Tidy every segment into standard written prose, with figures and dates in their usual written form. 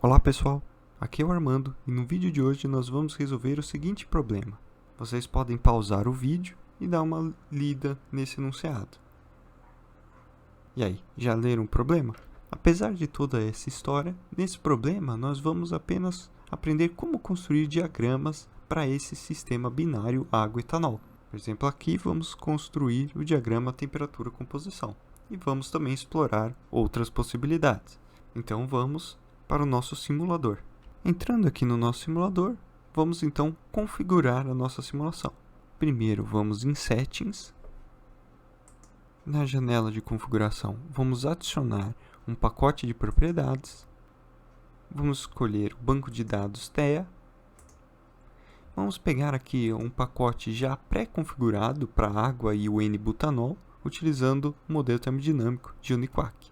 Olá pessoal, aqui é o Armando e no vídeo de hoje nós vamos resolver o seguinte problema. Vocês podem pausar o vídeo e dar uma lida nesse enunciado. E aí, já leram o problema? Apesar de toda essa história, nesse problema nós vamos apenas aprender como construir diagramas para esse sistema binário água-etanol. Por exemplo, aqui vamos construir o diagrama temperatura-composição e vamos também explorar outras possibilidades. Então vamos para o nosso simulador. Entrando aqui no nosso simulador, vamos então configurar a nossa simulação. Primeiro vamos em Settings. Na janela de configuração, vamos adicionar um pacote de propriedades. Vamos escolher o banco de dados TEA. Vamos pegar aqui um pacote já pré-configurado para água e o N-butanol, utilizando o modelo termodinâmico de Uniquac.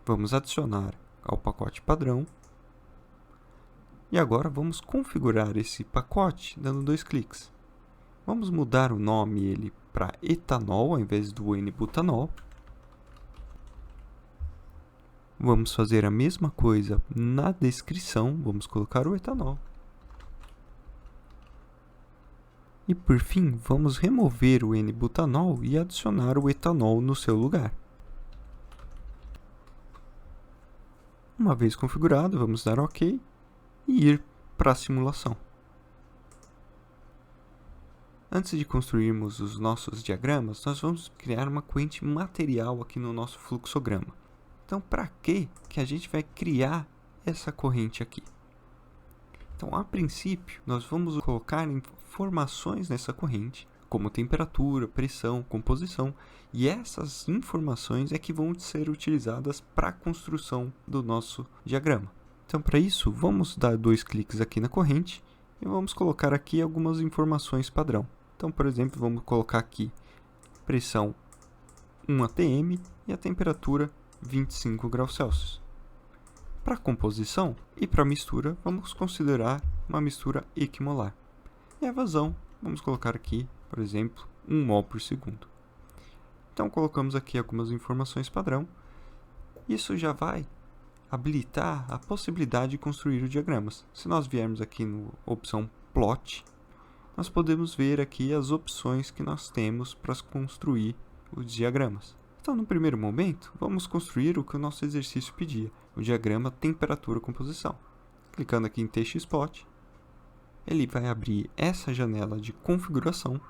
Vamos adicionar ao pacote padrão. E agora vamos configurar esse pacote dando 2 cliques. Vamos mudar o nome para etanol ao invés do N-butanol. Vamos fazer a mesma coisa na descrição, vamos colocar o etanol. E por fim, vamos remover o N-butanol e adicionar o etanol no seu lugar. Uma vez configurado, vamos dar OK e ir para a simulação. Antes de construirmos os nossos diagramas, nós vamos criar uma corrente material aqui no nosso fluxograma. Então, para que a gente vai criar essa corrente aqui? Então, a princípio, nós vamos colocar informações nessa corrente, como temperatura, pressão, composição, e essas informações é que vão ser utilizadas para a construção do nosso diagrama. Então, para isso, vamos dar 2 cliques aqui na corrente e vamos colocar aqui algumas informações padrão. Então, por exemplo, vamos colocar aqui pressão 1 atm e a temperatura 25 graus Celsius. Para a composição e para a mistura, vamos considerar uma mistura equimolar. E a vazão, vamos colocar aqui, por exemplo, 1 mol por segundo. Então, colocamos aqui algumas informações padrão. Isso já vai habilitar a possibilidade de construir os diagramas. Se nós viermos aqui na opção Plot, nós podemos ver aqui as opções que nós temos para construir os diagramas. Então, no primeiro momento, vamos construir o que o nosso exercício pedia, o diagrama temperatura-composição. Clicando aqui em TXplot, ele vai abrir essa janela de configuração.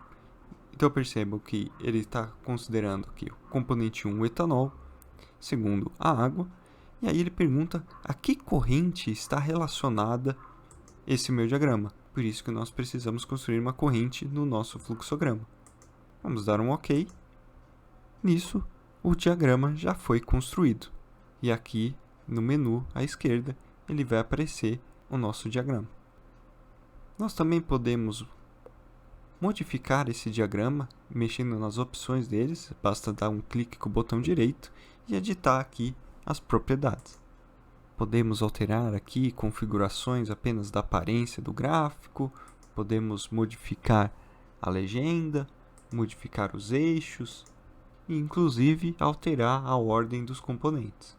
Então, percebam que ele está considerando aqui o componente 1, o etanol, segundo, a água, e aí ele pergunta a que corrente está relacionada esse meu diagrama. Por isso que nós precisamos construir uma corrente no nosso fluxograma. Vamos dar um OK. Nisso, o diagrama já foi construído. E aqui, no menu à esquerda, ele vai aparecer o nosso diagrama. Nós também podemos modificar esse diagrama, mexendo nas opções deles. Basta dar um clique com o botão direito e editar aqui as propriedades. Podemos alterar aqui configurações apenas da aparência do gráfico, podemos modificar a legenda, modificar os eixos e inclusive alterar a ordem dos componentes.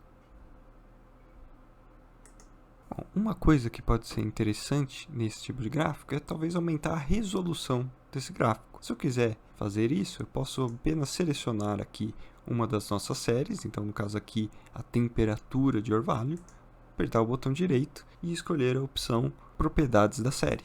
Bom, uma coisa que pode ser interessante nesse tipo de gráfico é talvez aumentar a resolução desse gráfico. Se eu quiser fazer isso, eu posso apenas selecionar aqui uma das nossas séries, então no caso aqui a temperatura de orvalho, apertar o botão direito e escolher a opção propriedades da série.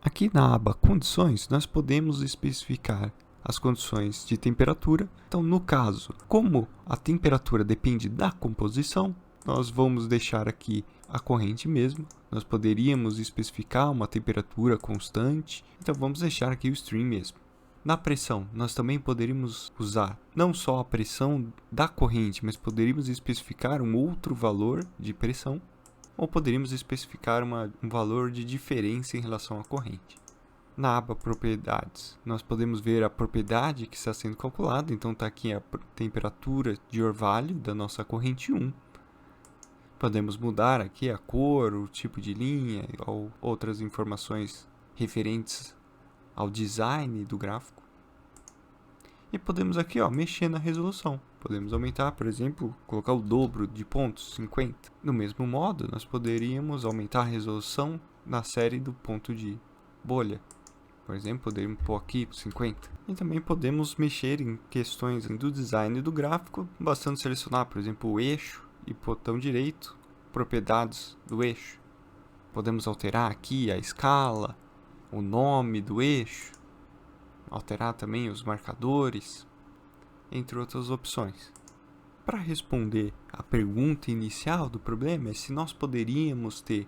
Aqui na aba condições, nós podemos especificar as condições de temperatura. Então, no caso, como a temperatura depende da composição, nós vamos deixar aqui a corrente mesmo. Nós poderíamos especificar uma temperatura constante, então vamos deixar aqui o string mesmo. Na pressão, nós também poderíamos usar não só a pressão da corrente, mas poderíamos especificar um outro valor de pressão, ou poderíamos especificar um valor de diferença em relação à corrente. Na aba propriedades, nós podemos ver a propriedade que está sendo calculada, então está aqui a temperatura de orvalho da nossa corrente 1. Podemos mudar aqui a cor, o tipo de linha ou outras informações referentes ao design do gráfico. E podemos aqui mexer na resolução. podemos aumentar, por exemplo, colocar o dobro de pontos, 50. Do mesmo modo, nós poderíamos aumentar a resolução na série do ponto de bolha. Por exemplo, poderíamos pôr aqui 50. E também podemos mexer em questões do design do gráfico, bastando selecionar, por exemplo, o eixo e botão direito, propriedades do eixo. Podemos alterar aqui a escala, o nome do eixo, alterar também os marcadores, entre outras opções. Para responder à pergunta inicial do problema, é se nós poderíamos ter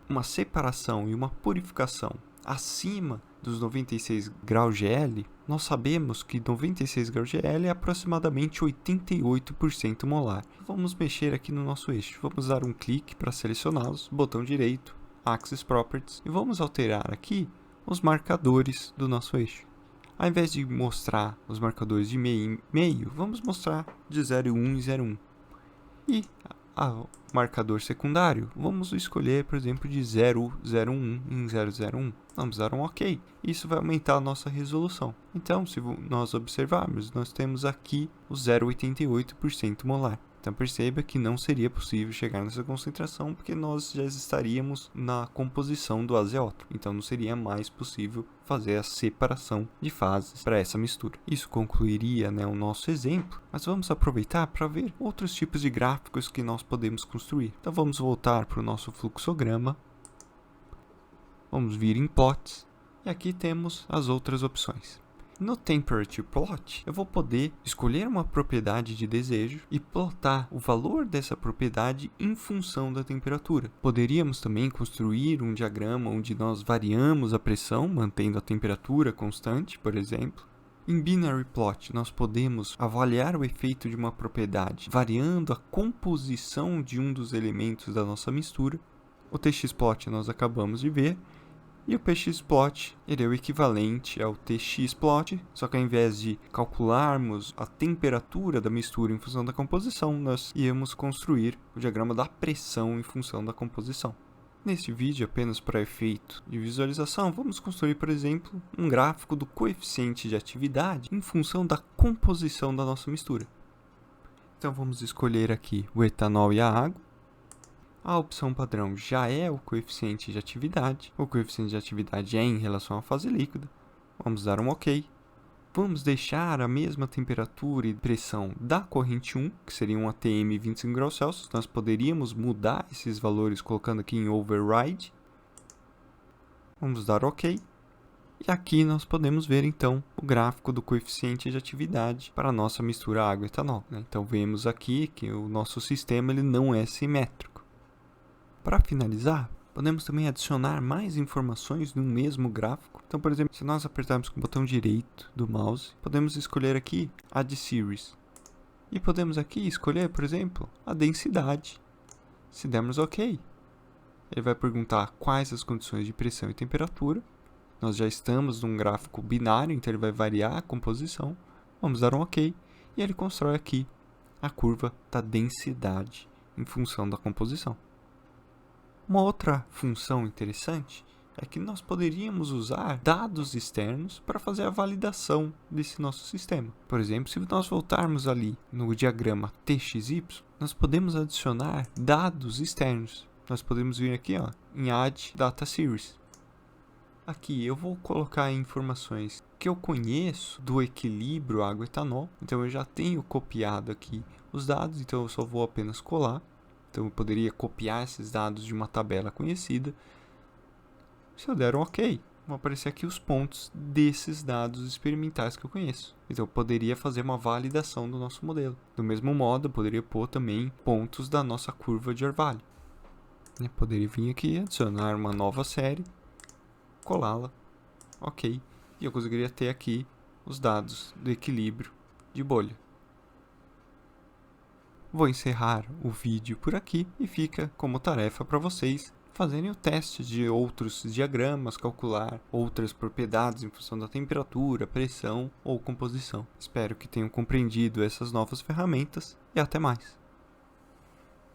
uma separação e uma purificação acima dos 96 graus GL, nós sabemos que 96 graus GL é aproximadamente 88% molar. Vamos mexer aqui no nosso eixo. Vamos dar um clique para selecioná-los, botão direito, Axis Properties, e vamos alterar aqui os marcadores do nosso eixo. Ao invés de mostrar os marcadores de meio em meio, vamos mostrar de 0,1 e 0,1. E o marcador secundário, vamos escolher, por exemplo, de 0,01 em 0,01. Vamos dar um OK. Isso vai aumentar a nossa resolução. Então, se nós observarmos, nós temos aqui o 0,88% molar. Então, perceba que não seria possível chegar nessa concentração, porque nós já estaríamos na composição do azeótropo. Então, não seria mais possível fazer a separação de fases para essa mistura. Isso concluiria, o nosso exemplo, mas vamos aproveitar para ver outros tipos de gráficos que nós podemos construir. Então, vamos voltar para o nosso fluxograma. Vamos vir em Plots, e aqui temos as outras opções. No Temperature Plot, eu vou poder escolher uma propriedade de desejo e plotar o valor dessa propriedade em função da temperatura. Poderíamos também construir um diagrama onde nós variamos a pressão, mantendo a temperatura constante, por exemplo. Em Binary Plot, nós podemos avaliar o efeito de uma propriedade, variando a composição de um dos elementos da nossa mistura. O TX-Plot nós acabamos de ver. E o PX-Plot, ele é o equivalente ao TX-Plot, só que ao invés de calcularmos a temperatura da mistura em função da composição, nós íamos construir o diagrama da pressão em função da composição. Neste vídeo, apenas para efeito de visualização, vamos construir, por exemplo, um gráfico do coeficiente de atividade em função da composição da nossa mistura. Então vamos escolher aqui o etanol e a água. A opção padrão já é o coeficiente de atividade. O coeficiente de atividade é em relação à fase líquida. Vamos dar um OK. Vamos deixar a mesma temperatura e pressão da corrente 1, que seria um ATM 25 graus Celsius. Nós poderíamos mudar esses valores colocando aqui em Override. Vamos dar OK. E aqui nós podemos ver, então, o gráfico do coeficiente de atividade para a nossa mistura água-etanol. Então, vemos aqui que o nosso sistema ele não é simétrico. Para finalizar, podemos também adicionar mais informações no mesmo gráfico. Então, por exemplo, se nós apertarmos com o botão direito do mouse, podemos escolher aqui Add Series. E podemos aqui escolher, por exemplo, a densidade. Se dermos OK, ele vai perguntar quais as condições de pressão e temperatura. Nós já estamos num gráfico binário, então ele vai variar a composição. Vamos dar um OK e ele constrói aqui a curva da densidade em função da composição. Uma outra função interessante é que nós poderíamos usar dados externos para fazer a validação desse nosso sistema. Por exemplo, se nós voltarmos ali no diagrama TXY, nós podemos adicionar dados externos. Nós podemos vir aqui em Add Data Series. Aqui eu vou colocar informações que eu conheço do equilíbrio água-etanol. Então eu já tenho copiado aqui os dados, então eu só vou apenas colar. Então, eu poderia copiar esses dados de uma tabela conhecida. Se eu der um OK, vão aparecer aqui os pontos desses dados experimentais que eu conheço. Então, eu poderia fazer uma validação do nosso modelo. Do mesmo modo, eu poderia pôr também pontos da nossa curva de orvalho. Eu poderia vir aqui, adicionar uma nova série, colá-la, OK. E eu conseguiria ter aqui os dados do equilíbrio de bolha. Vou encerrar o vídeo por aqui e fica como tarefa para vocês fazerem o teste de outros diagramas, calcular outras propriedades em função da temperatura, pressão ou composição. Espero que tenham compreendido essas novas ferramentas e até mais!